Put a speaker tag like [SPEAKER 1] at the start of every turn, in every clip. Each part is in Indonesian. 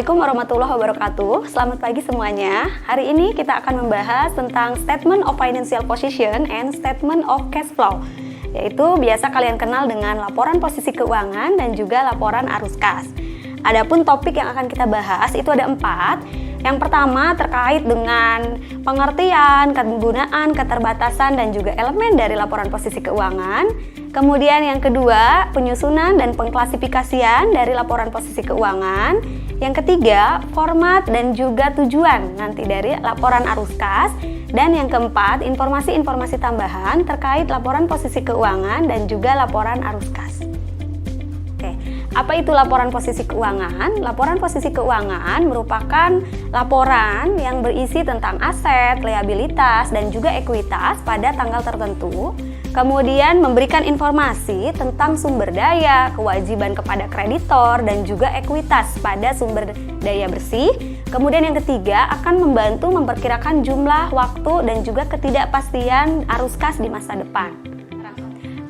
[SPEAKER 1] Assalamualaikum warahmatullahi wabarakatuh. Selamat pagi semuanya. Hari ini kita akan membahas tentang Statement of Financial Position and Statement of Cash Flow, yaitu biasa kalian kenal dengan laporan posisi keuangan dan juga laporan arus kas. Adapun topik yang akan kita bahas itu ada 4. Yang pertama terkait dengan pengertian, kegunaan, keterbatasan, dan juga elemen dari laporan posisi keuangan. Kemudian yang kedua, penyusunan dan pengklasifikasian dari laporan posisi keuangan. Yang ketiga, format dan juga tujuan nanti dari laporan arus kas. Dan yang keempat, informasi-informasi tambahan terkait laporan posisi keuangan dan juga laporan arus kas. Oke, apa itu laporan posisi keuangan? Laporan posisi keuangan merupakan laporan yang berisi tentang aset, liabilitas, dan juga ekuitas pada tanggal tertentu. Kemudian memberikan informasi tentang sumber daya, kewajiban kepada kreditor, dan juga ekuitas pada sumber daya bersih. Kemudian yang ketiga akan membantu memperkirakan jumlah, waktu, dan juga ketidakpastian arus kas di masa depan.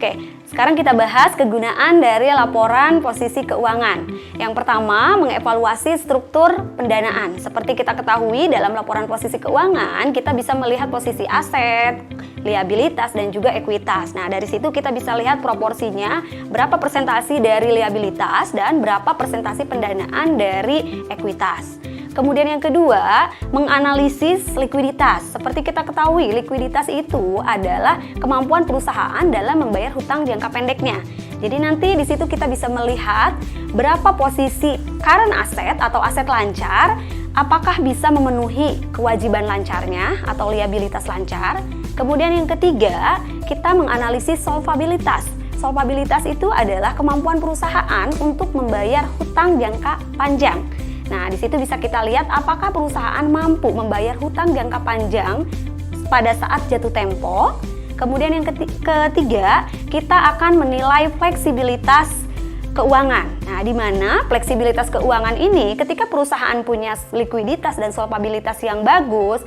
[SPEAKER 1] Oke, sekarang kita bahas kegunaan dari laporan posisi keuangan. Yang pertama, mengevaluasi struktur pendanaan. Seperti kita ketahui dalam laporan posisi keuangan, kita bisa melihat posisi aset, liabilitas, dan juga ekuitas. Nah, dari situ kita bisa lihat proporsinya, berapa persentase dari liabilitas dan berapa persentase pendanaan dari ekuitas. Kemudian yang kedua, menganalisis likuiditas. Seperti kita ketahui, likuiditas itu adalah kemampuan perusahaan dalam membayar hutang jangka pendeknya. Jadi nanti di situ kita bisa melihat berapa posisi current asset atau aset lancar, apakah bisa memenuhi kewajiban lancarnya atau liabilitas lancar. Kemudian yang ketiga, kita menganalisis solvabilitas. Solvabilitas itu adalah kemampuan perusahaan untuk membayar hutang jangka panjang. Nah, di situ bisa kita lihat apakah perusahaan mampu membayar hutang jangka panjang pada saat jatuh tempo. Kemudian yang ketiga, kita akan menilai fleksibilitas keuangan. Nah, di mana fleksibilitas keuangan ini ketika perusahaan punya likuiditas dan solvabilitas yang bagus,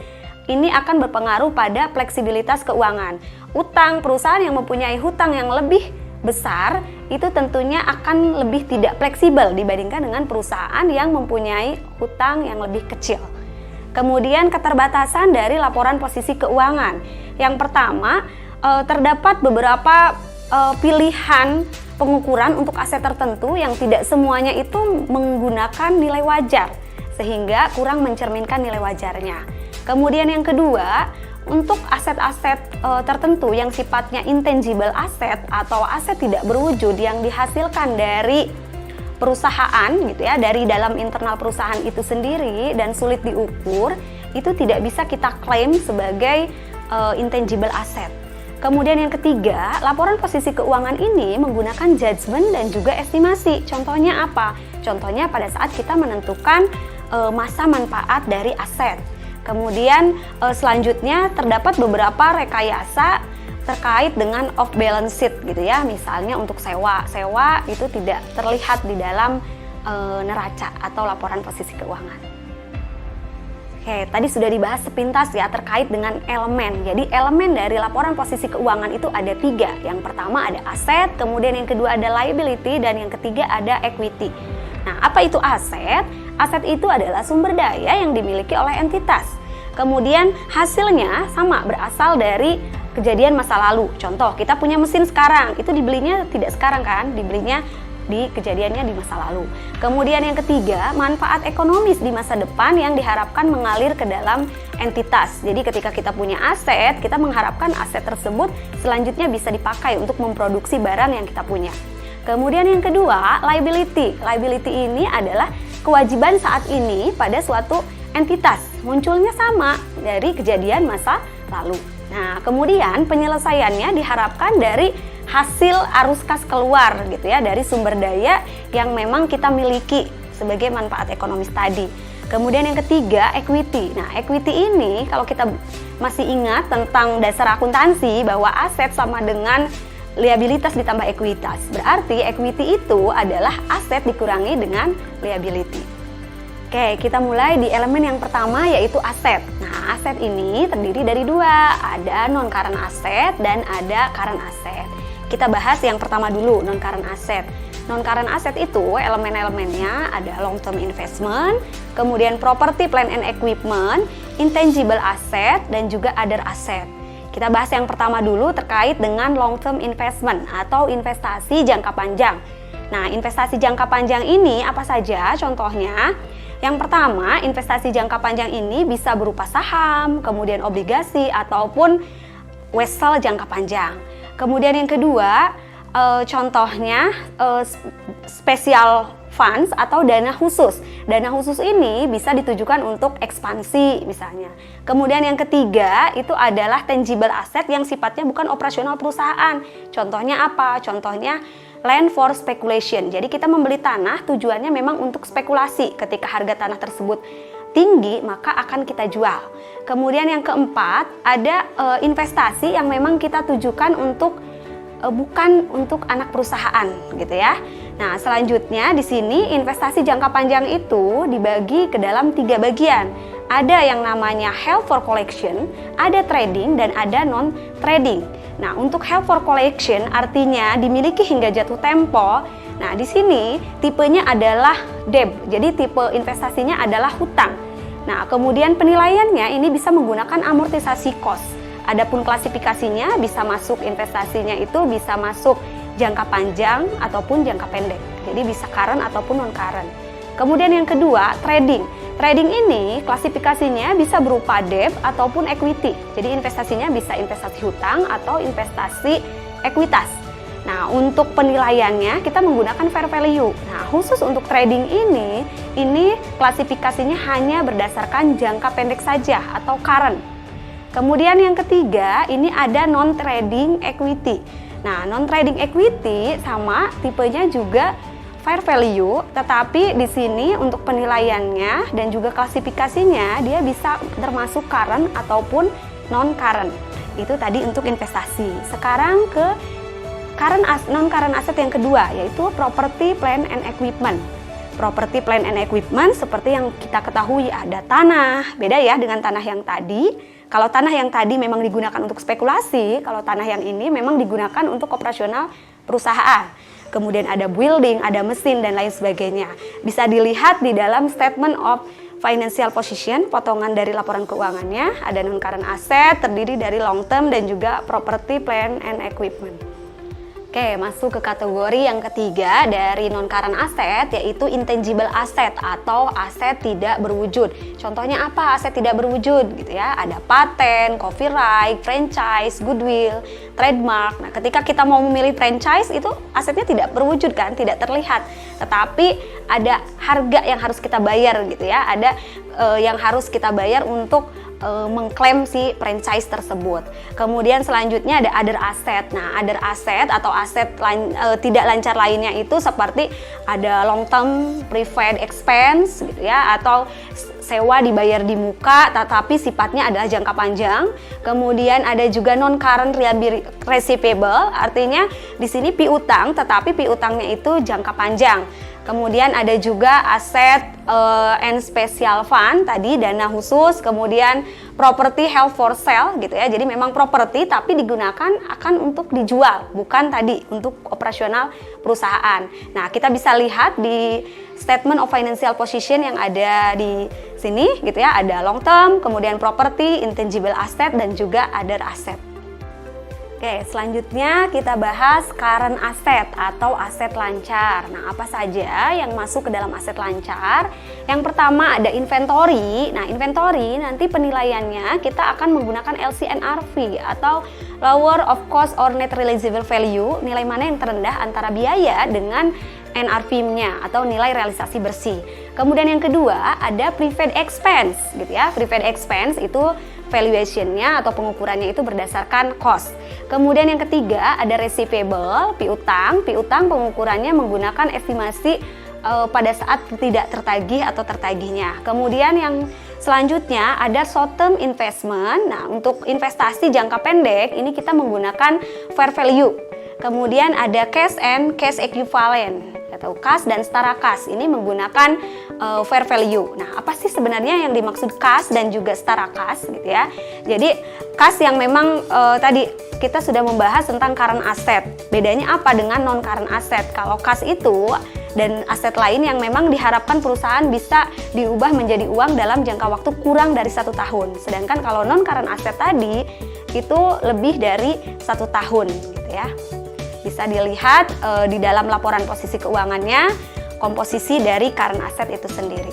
[SPEAKER 1] ini akan berpengaruh pada fleksibilitas keuangan. Utang perusahaan yang mempunyai hutang yang lebih besar itu tentunya akan lebih tidak fleksibel dibandingkan dengan perusahaan yang mempunyai hutang yang lebih kecil. Kemudian keterbatasan dari laporan posisi keuangan. Yang pertama, terdapat beberapa pilihan pengukuran untuk aset tertentu yang tidak semuanya itu menggunakan nilai wajar, sehingga kurang mencerminkan nilai wajarnya. Kemudian yang kedua, untuk aset-aset tertentu yang sifatnya intangible asset atau aset tidak berwujud yang dihasilkan dari perusahaan gitu ya, dari dalam internal perusahaan itu sendiri dan sulit diukur, itu tidak bisa kita klaim sebagai intangible asset. Kemudian yang ketiga, laporan posisi keuangan ini menggunakan judgement dan juga estimasi. Contohnya apa? Contohnya pada saat kita menentukan masa manfaat dari aset. Kemudian selanjutnya terdapat beberapa rekayasa terkait dengan off balance sheet gitu ya. Misalnya untuk sewa itu tidak terlihat di dalam neraca atau laporan posisi keuangan. Oke, tadi sudah dibahas sepintas ya terkait dengan elemen. Jadi elemen dari laporan posisi keuangan itu ada 3. Yang pertama ada aset, kemudian yang kedua ada liability, dan yang ketiga ada equity. Nah, apa itu aset? Aset itu adalah sumber daya yang dimiliki oleh entitas. Kemudian hasilnya sama berasal dari kejadian masa lalu. Contoh, kita punya mesin sekarang, itu dibelinya tidak sekarang kan, dibelinya di kejadiannya di masa lalu. Kemudian yang ketiga, manfaat ekonomis di masa depan yang diharapkan mengalir ke dalam entitas. Jadi ketika kita punya aset, kita mengharapkan aset tersebut selanjutnya bisa dipakai untuk memproduksi barang yang kita punya. Kemudian yang kedua, liability. Liability ini adalah kewajiban saat ini pada suatu entitas. Munculnya sama dari kejadian masa lalu. Nah, kemudian penyelesaiannya diharapkan dari hasil arus kas keluar gitu ya, dari sumber daya yang memang kita miliki sebagai manfaat ekonomis tadi. Kemudian yang ketiga, equity. Nah, equity ini kalau kita masih ingat tentang dasar akuntansi bahwa aset sama dengan liabilitas ditambah ekuitas. Berarti equity itu adalah aset dikurangi dengan liability. Oke, kita mulai di elemen yang pertama yaitu aset. Nah, aset ini terdiri dari 2, ada non-current asset dan ada current asset. Kita bahas yang pertama dulu, non-current asset. Non-current asset itu elemen-elemennya ada long term investment, kemudian property, plant and equipment, intangible asset, dan juga other asset. Kita bahas yang pertama dulu terkait dengan long term investment atau investasi jangka panjang. Nah, investasi jangka panjang ini apa saja contohnya? Yang pertama, investasi jangka panjang ini bisa berupa saham, kemudian obligasi, ataupun wesel jangka panjang. Kemudian yang kedua, contohnya special funds atau dana khusus. Dana khusus ini bisa ditujukan untuk ekspansi misalnya. Kemudian yang ketiga itu adalah tangible asset yang sifatnya bukan operasional perusahaan. Contohnya apa? Contohnya land for speculation. Jadi kita membeli tanah tujuannya memang untuk spekulasi. Ketika harga tanah tersebut tinggi maka akan kita jual. Kemudian yang keempat ada investasi yang memang kita tujukan untuk bukan untuk anak perusahaan gitu ya. Nah, selanjutnya di sini investasi jangka panjang itu dibagi ke dalam 3 bagian. Ada yang namanya held for collection, ada trading, dan ada non trading. Nah, untuk held for collection artinya dimiliki hingga jatuh tempo. Nah, di sini tipenya adalah debt. Jadi tipe investasinya adalah hutang. Nah, kemudian penilaiannya ini bisa menggunakan amortisasi cost. Adapun klasifikasinya bisa masuk investasinya itu bisa masuk jangka panjang ataupun jangka pendek. Jadi bisa current ataupun non current. Kemudian yang kedua, trading. Trading ini klasifikasinya bisa berupa debt ataupun equity. Jadi investasinya bisa investasi hutang atau investasi ekuitas. Nah, untuk penilaiannya kita menggunakan fair value. Nah, khusus untuk trading ini klasifikasinya hanya berdasarkan jangka pendek saja atau current. Kemudian yang ketiga, ini ada non-trading equity. Nah, non-trading equity sama tipenya juga fair value, tetapi di sini untuk penilaiannya dan juga klasifikasinya dia bisa termasuk current ataupun non-current. Itu tadi untuk investasi. Sekarang ke non-current asset yang kedua, yaitu property, plant and equipment. Property, plant and equipment seperti yang kita ketahui ada tanah, beda ya dengan tanah yang tadi. Kalau tanah yang tadi memang digunakan untuk spekulasi, kalau tanah yang ini memang digunakan untuk operasional perusahaan. Kemudian ada building, ada mesin, dan lain sebagainya. Bisa dilihat di dalam statement of financial position, potongan dari laporan keuangannya, ada non-current asset, terdiri dari long term dan juga property, plant and equipment. Oke, masuk ke kategori yang ketiga dari non-current asset, yaitu intangible asset atau aset tidak berwujud. Contohnya apa aset tidak berwujud gitu ya? Ada paten, copyright, franchise, goodwill, trademark. Nah, ketika kita mau memilih franchise itu asetnya tidak berwujud kan, tidak terlihat. Tetapi ada harga yang harus kita bayar gitu ya. Ada yang harus kita bayar untuk mengklaim si franchise tersebut. Kemudian selanjutnya ada other asset. Nah, other asset atau aset tidak lancar lainnya itu seperti ada long term prepaid expense gitu ya, atau sewa dibayar di muka tetapi sifatnya adalah jangka panjang. Kemudian ada juga non current receivable, artinya di sini piutang tetapi piutangnya itu jangka panjang. Kemudian ada juga aset and special fund, tadi dana khusus, kemudian property held for sale gitu ya. Jadi memang properti tapi digunakan akan untuk dijual, bukan tadi untuk operasional perusahaan. Nah, kita bisa lihat di statement of financial position yang ada di sini gitu ya. Ada long term, kemudian property, intangible asset, dan juga other asset. Oke, selanjutnya kita bahas current asset atau aset lancar. Nah, apa saja yang masuk ke dalam aset lancar? Yang pertama ada inventory. Nah, inventory nanti penilaiannya kita akan menggunakan LCNRV atau lower of cost or net realizable value, nilai mana yang terendah antara biaya dengan NRV-nya atau nilai realisasi bersih. Kemudian yang kedua ada prepaid expense gitu ya. Prepaid expense itu valuation-nya atau pengukurannya itu berdasarkan cost. Kemudian yang ketiga ada receivable, piutang. Piutang pengukurannya menggunakan estimasi pada saat tidak tertagih atau tertagihnya. Kemudian yang selanjutnya ada short term investment. Nah, untuk investasi jangka pendek ini kita menggunakan fair value. Kemudian ada cash and cash equivalent. atau kas dan setara kas. Ini menggunakan fair value. Nah, apa sih sebenarnya yang dimaksud kas dan juga setara kas gitu ya? Jadi kas yang memang tadi kita sudah membahas tentang current asset. Bedanya apa dengan non current asset? Kalau kas itu dan aset lain yang memang diharapkan perusahaan bisa diubah menjadi uang dalam jangka waktu kurang dari 1 tahun. Sedangkan kalau non current asset tadi itu lebih dari 1 tahun gitu ya. Bisa dilihat di dalam laporan posisi keuangannya komposisi dari current asset itu sendiri.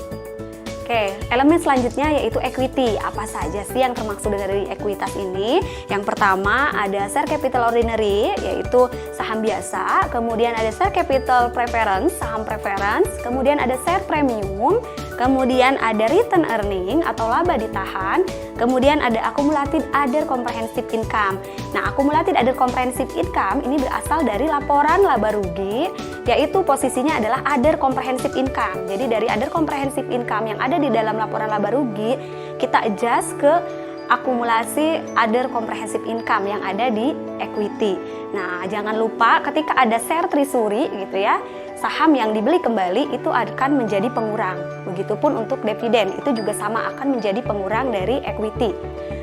[SPEAKER 1] Oke, elemen selanjutnya yaitu equity. Apa saja sih yang termaksud dari ekuitas ini? Yang pertama ada share capital ordinary, yaitu saham biasa. Kemudian ada share capital preference, saham preference. Kemudian ada share premium. Kemudian ada return earning atau laba ditahan. Kemudian ada accumulated other comprehensive income. Nah, accumulated other comprehensive income ini berasal dari laporan laba rugi, yaitu posisinya adalah other comprehensive income. Jadi dari other comprehensive income yang ada di dalam laporan laba rugi, kita adjust ke akumulasi other comprehensive income yang ada di equity. Nah, jangan lupa ketika ada share treasury gitu ya, saham yang dibeli kembali itu akan menjadi pengurang. Begitupun untuk dividen, itu juga sama akan menjadi pengurang dari equity.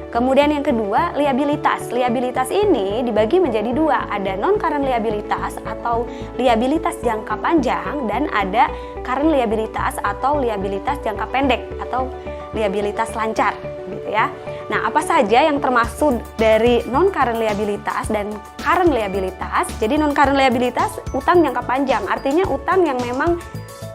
[SPEAKER 1] Kemudian yang kedua, liabilitas. Liabilitas ini dibagi menjadi dua, ada non-current liabilitas atau liabilitas jangka panjang dan ada current liabilitas atau liabilitas jangka pendek atau liabilitas lancar gitu ya. Nah, apa saja yang termasuk dari non-current liabilitas dan current liabilitas? Jadi non-current liabilitas utang jangka panjang, artinya utang yang memang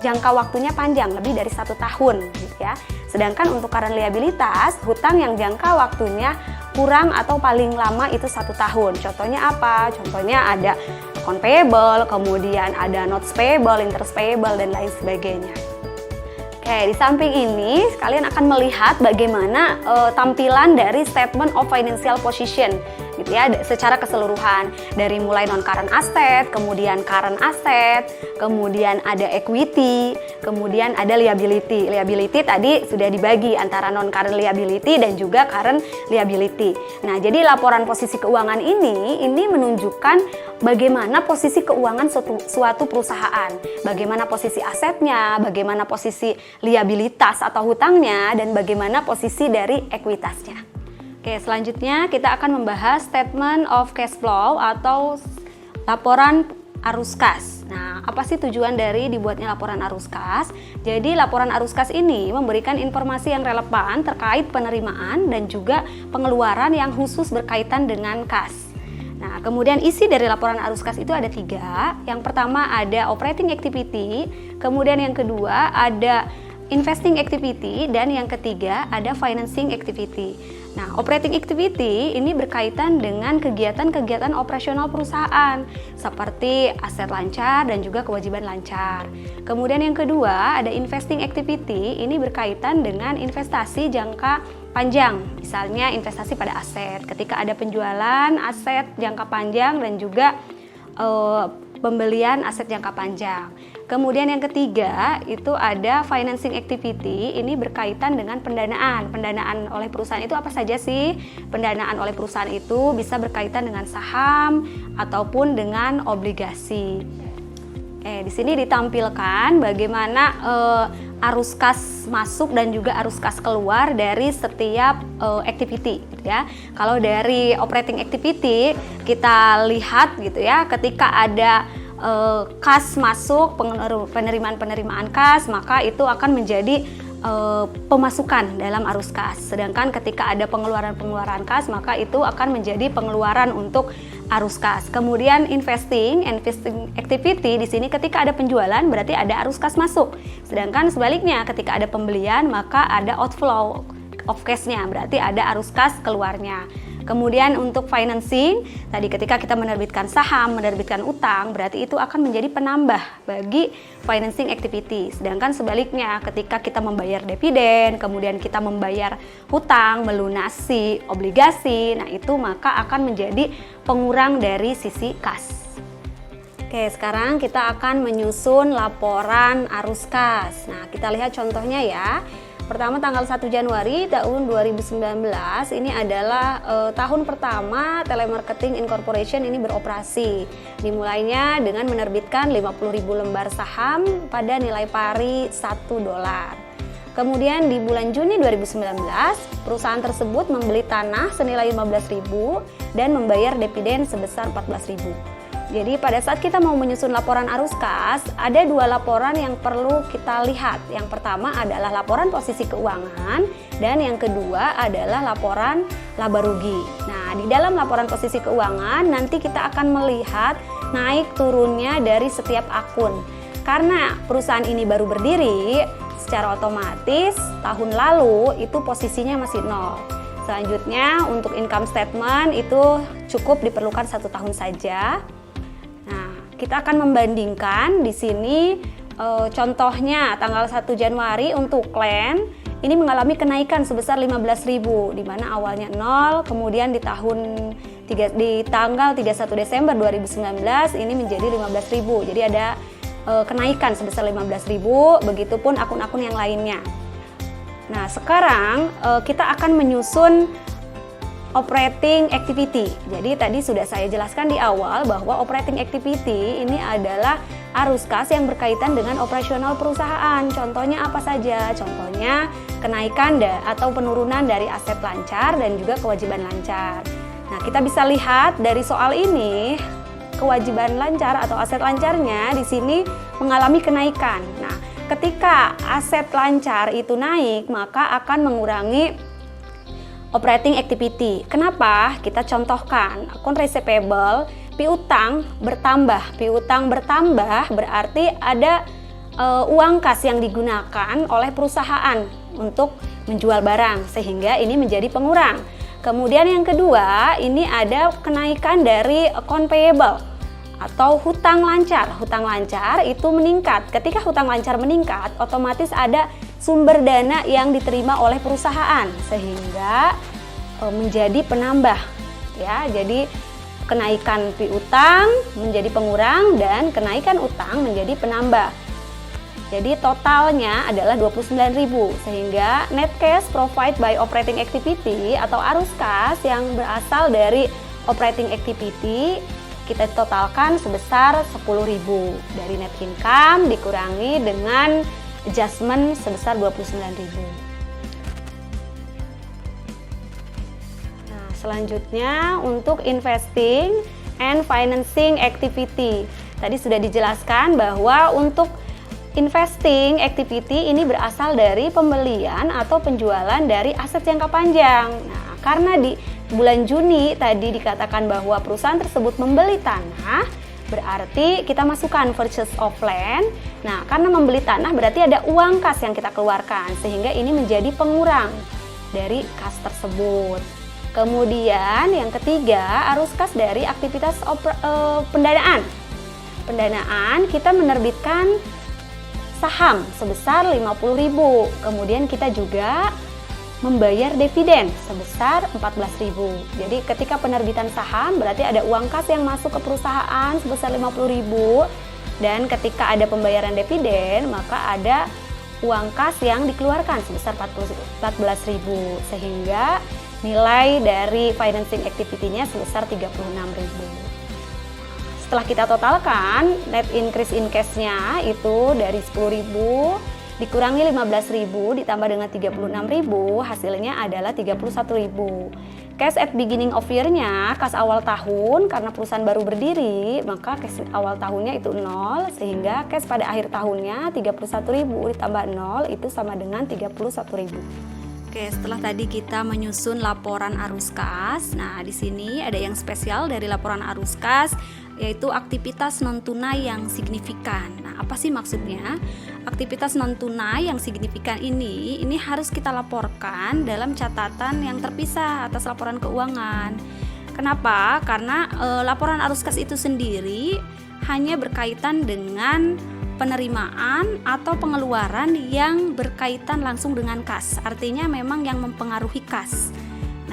[SPEAKER 1] jangka waktunya panjang, lebih dari 1 tahun gitu ya. Sedangkan untuk current liabilitas, hutang yang jangka waktunya kurang atau paling lama itu 1 tahun. Contohnya apa? Contohnya ada account payable, kemudian ada notes payable, interest payable, dan lain sebagainya. Oke, di samping ini kalian akan melihat bagaimana tampilan dari statement of financial position gitu ya, secara keseluruhan, dari mulai non current asset, kemudian current asset, kemudian ada equity, kemudian ada liability. Liability tadi sudah dibagi antara non current liability dan juga current liability. Nah, jadi laporan posisi keuangan ini menunjukkan bagaimana posisi keuangan suatu perusahaan, bagaimana posisi asetnya, bagaimana posisi liabilitas atau hutangnya, dan bagaimana posisi dari ekuitasnya. Oke, selanjutnya kita akan membahas statement of cash flow atau laporan arus kas. Nah, apa sih tujuan dari dibuatnya laporan arus kas? Jadi laporan arus kas ini memberikan informasi yang relevan terkait penerimaan dan juga pengeluaran yang khusus berkaitan dengan kas. Nah, kemudian isi dari laporan arus kas itu ada 3. Yang pertama ada operating activity, kemudian yang kedua ada investing activity, dan yang ketiga ada financing activity. Nah, operating activity ini berkaitan dengan kegiatan-kegiatan operasional perusahaan seperti aset lancar dan juga kewajiban lancar. Kemudian yang kedua ada investing activity, ini berkaitan dengan investasi jangka panjang, misalnya investasi pada aset ketika ada penjualan aset jangka panjang dan juga pembelian aset jangka panjang. Kemudian yang ketiga itu ada financing activity, ini berkaitan dengan pendanaan. Pendanaan oleh perusahaan itu apa saja sih? Pendanaan oleh perusahaan itu bisa berkaitan dengan saham ataupun dengan obligasi. Di sini ditampilkan bagaimana arus kas masuk dan juga arus kas keluar dari setiap activity gitu ya. Kalau dari operating activity kita lihat gitu ya, ketika ada kas masuk, penerimaan kas, maka itu akan menjadi pemasukan dalam arus kas. Sedangkan ketika ada pengeluaran kas, maka itu akan menjadi pengeluaran untuk arus kas. Kemudian investing activity di sini ketika ada penjualan berarti ada arus kas masuk. Sedangkan sebaliknya ketika ada pembelian maka ada outflow of cash-nya, berarti ada arus kas keluarnya. Kemudian untuk financing, tadi ketika kita menerbitkan saham, menerbitkan utang, berarti itu akan menjadi penambah bagi financing activity. Sedangkan sebaliknya, ketika kita membayar dividen, kemudian kita membayar hutang, melunasi obligasi, nah itu maka akan menjadi pengurang dari sisi kas. Oke, sekarang kita akan menyusun laporan arus kas. Nah, kita lihat contohnya ya. Pertama tanggal 1 Januari tahun 2019 ini adalah tahun pertama Telemarketing Incorporation ini beroperasi. Dimulainya dengan menerbitkan 50.000 lembar saham pada nilai pari $1. Kemudian di bulan Juni 2019, perusahaan tersebut membeli tanah senilai 15.000 dan membayar dividen sebesar 14.000. Jadi pada saat kita mau menyusun laporan arus kas, ada 2 laporan yang perlu kita lihat. Yang pertama adalah laporan posisi keuangan dan yang kedua adalah laporan laba rugi. Nah, di dalam laporan posisi keuangan nanti kita akan melihat naik turunnya dari setiap akun. Karena perusahaan ini baru berdiri, secara otomatis tahun lalu itu posisinya masih 0. Selanjutnya untuk income statement itu cukup diperlukan 1 tahun saja. Kita akan membandingkan di sini contohnya tanggal 1 Januari untuk Klen ini mengalami kenaikan sebesar 15.000 di mana awalnya 0, kemudian di tanggal 31 Desember 2019 ini menjadi 15.000. Jadi ada kenaikan sebesar 15.000, begitupun akun-akun yang lainnya. Nah, sekarang kita akan menyusun operating activity. Jadi tadi sudah saya jelaskan di awal bahwa operating activity ini adalah arus kas yang berkaitan dengan operasional perusahaan. Contohnya apa saja? Contohnya kenaikan atau penurunan dari aset lancar dan juga kewajiban lancar. Nah, kita bisa lihat dari soal ini kewajiban lancar atau aset lancarnya di sini mengalami kenaikan. Nah, ketika aset lancar itu naik, maka akan mengurangi operating activity. Kenapa? Kita contohkan akun receivable, piutang bertambah. Piutang bertambah berarti ada uang kas yang digunakan oleh perusahaan untuk menjual barang sehingga ini menjadi pengurang. Kemudian yang kedua, ini ada kenaikan dari account payable atau hutang lancar. Hutang lancar itu meningkat. Ketika hutang lancar meningkat, otomatis ada sumber dana yang diterima oleh perusahaan sehingga menjadi penambah ya. Jadi kenaikan piutang menjadi pengurang dan kenaikan utang menjadi penambah. Jadi totalnya adalah 29.000 sehingga net cash provided by operating activity atau arus kas yang berasal dari operating activity kita totalkan sebesar 10.000 dari net income dikurangi dengan adjustment sebesar 29.000. Nah, selanjutnya untuk investing and financing activity. Tadi sudah dijelaskan bahwa untuk investing activity ini berasal dari pembelian atau penjualan dari aset jangka panjang. Nah, karena di bulan Juni tadi dikatakan bahwa perusahaan tersebut membeli tanah, berarti kita masukkan purchase of land. Nah, karena membeli tanah berarti ada uang kas yang kita keluarkan, sehingga ini menjadi pengurang dari kas tersebut. Kemudian yang ketiga, arus kas dari aktivitas pendanaan. Pendanaan kita menerbitkan saham sebesar 50.000. Kemudian kita juga membayar dividen sebesar 14.000. Jadi ketika penerbitan saham berarti ada uang kas yang masuk ke perusahaan sebesar 50.000 dan ketika ada pembayaran dividen maka ada uang kas yang dikeluarkan sebesar 14.000 sehingga nilai dari financing activity-nya sebesar 36.000. Setelah kita totalkan net increase in cash-nya itu dari 10.000 dikurangi 15.000 ditambah dengan 36.000 hasilnya adalah 31.000. Cash at beginning of year-nya, kas awal tahun karena perusahaan baru berdiri maka cash awal tahunnya itu 0 sehingga cash pada akhir tahunnya 31.000 ditambah 0 itu sama dengan 31.000. Oke, setelah tadi kita menyusun laporan arus kas, nah di sini ada yang spesial dari laporan arus kas yaitu aktivitas non tunai yang signifikan. Nah, apa sih maksudnya? Aktivitas non tunai yang signifikan ini harus kita laporkan dalam catatan yang terpisah atas laporan keuangan. Kenapa? Karena laporan arus kas itu sendiri hanya berkaitan dengan penerimaan atau pengeluaran yang berkaitan langsung dengan kas. Artinya memang yang mempengaruhi kas.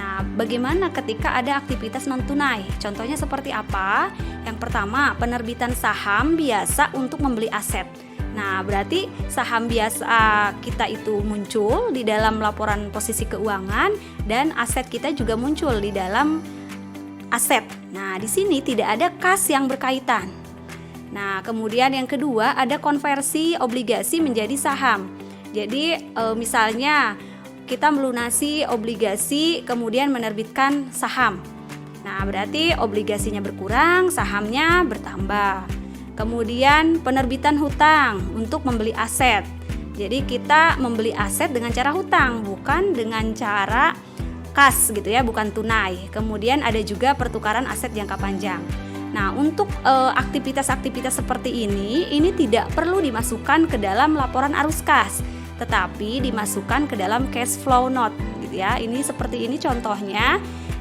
[SPEAKER 1] Nah, bagaimana ketika ada aktivitas non tunai? Contohnya seperti apa? Yang pertama, penerbitan saham biasa untuk membeli aset. Nah, berarti saham biasa kita itu muncul di dalam laporan posisi keuangan dan aset kita juga muncul di dalam aset. Nah, di sini tidak ada kas yang berkaitan. Nah, kemudian yang kedua ada konversi obligasi menjadi saham. Jadi, misalnya kita melunasi obligasi kemudian menerbitkan saham. Nah, berarti obligasinya berkurang, sahamnya bertambah. Kemudian penerbitan hutang untuk membeli aset. Jadi kita membeli aset dengan cara hutang, bukan dengan cara kas gitu ya, bukan tunai. Kemudian ada juga pertukaran aset jangka panjang. Nah, untuk aktivitas-aktivitas seperti ini tidak perlu dimasukkan ke dalam laporan arus kas, tetapi dimasukkan ke dalam cash flow note gitu ya. Ini seperti ini contohnya.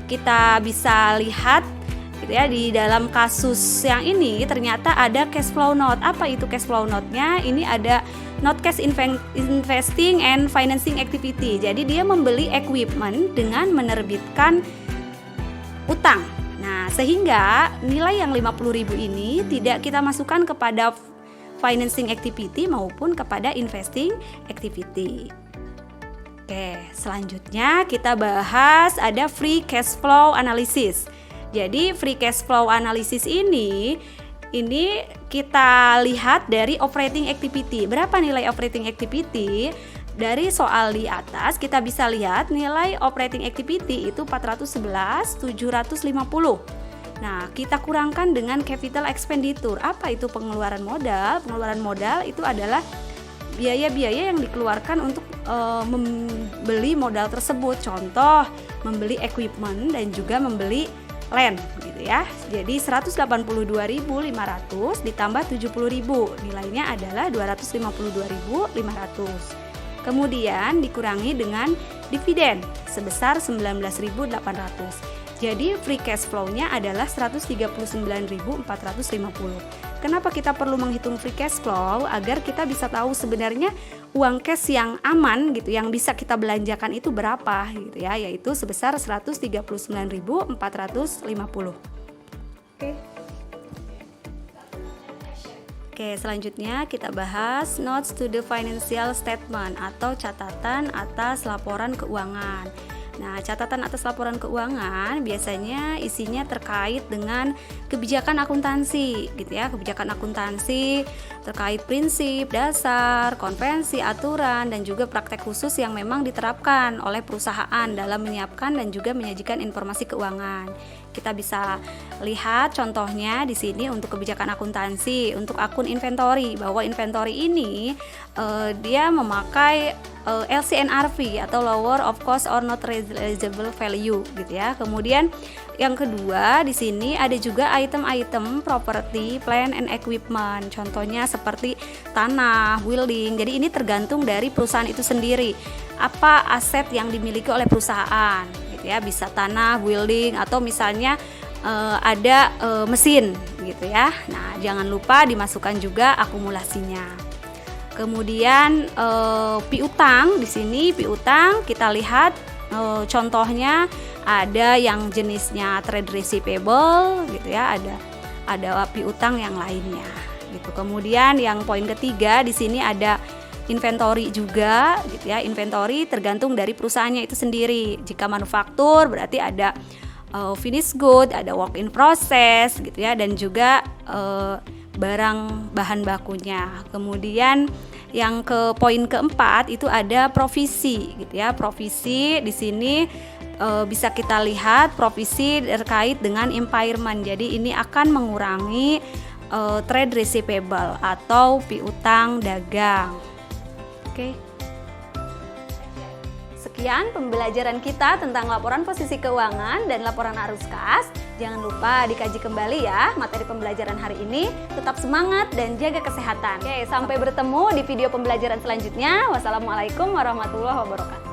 [SPEAKER 1] Kita bisa lihat gitu ya, di dalam kasus yang ini ternyata ada cash flow note. Apa itu cash flow note-nya? Ini ada not cash investing and financing activity. Jadi dia membeli equipment dengan menerbitkan utang. Nah, sehingga nilai yang 50.000 ini tidak kita masukkan kepada financing activity maupun kepada investing activity. Oke, selanjutnya kita bahas ada free cash flow analysis. Jadi free cash flow analysis ini kita lihat dari operating activity. Berapa nilai operating activity? Dari soal di atas kita bisa lihat nilai operating activity itu 411.750. Nah, kita kurangkan dengan capital expenditure. Apa itu pengeluaran modal? Pengeluaran modal itu adalah biaya-biaya yang dikeluarkan untuk membeli modal tersebut. Contoh, membeli equipment dan juga membeli land gitu ya. Jadi 182.500 ditambah 70.000, nilainya adalah 252.500. Kemudian dikurangi dengan dividen sebesar 19.800. Jadi free cash flow-nya adalah 139.450. Kenapa kita perlu menghitung free cash flow? Agar kita bisa tahu sebenarnya uang cash yang aman gitu, yang bisa kita belanjakan itu berapa gitu ya, yaitu sebesar 139.450. Oke, selanjutnya kita bahas notes to the financial statement atau catatan atas laporan keuangan. Nah, catatan atas laporan keuangan biasanya isinya terkait dengan kebijakan akuntansi gitu ya, kebijakan akuntansi terkait prinsip, dasar, konvensi, aturan, dan juga praktek khusus yang memang diterapkan oleh perusahaan dalam menyiapkan dan juga menyajikan informasi keuangan. Kita bisa lihat contohnya di sini untuk kebijakan akuntansi, untuk akun inventory, bahwa inventory ini dia memakai LCNRV atau lower of cost or not realizable value gitu ya. Kemudian yang kedua di sini ada juga item-item property, plant and equipment. Contohnya seperti tanah, building. Jadi ini tergantung dari perusahaan itu sendiri. Apa aset yang dimiliki oleh perusahaan gitu ya, bisa tanah, building, atau misalnya ada mesin gitu ya. Nah, jangan lupa dimasukkan juga akumulasinya. Kemudian piutang, di sini piutang kita lihat contohnya ada yang jenisnya trade receivable gitu ya, ada piutang yang lainnya gitu. Kemudian yang poin ketiga di sini ada inventory juga gitu ya. Inventory tergantung dari perusahaannya itu sendiri. Jika manufaktur berarti ada finished good, ada work in process gitu ya, dan juga barang bahan bakunya. Kemudian yang ke poin keempat itu ada provisi gitu ya. Provisi di sini bisa kita lihat provisi terkait dengan impairment. Jadi ini akan mengurangi trade receivable atau piutang dagang. Oke. Sekian pembelajaran kita tentang laporan posisi keuangan dan laporan arus kas. Jangan lupa dikaji kembali ya materi pembelajaran hari ini. Tetap semangat dan jaga kesehatan. Oke, sampai bertemu di video pembelajaran selanjutnya. Wassalamualaikum warahmatullahi wabarakatuh.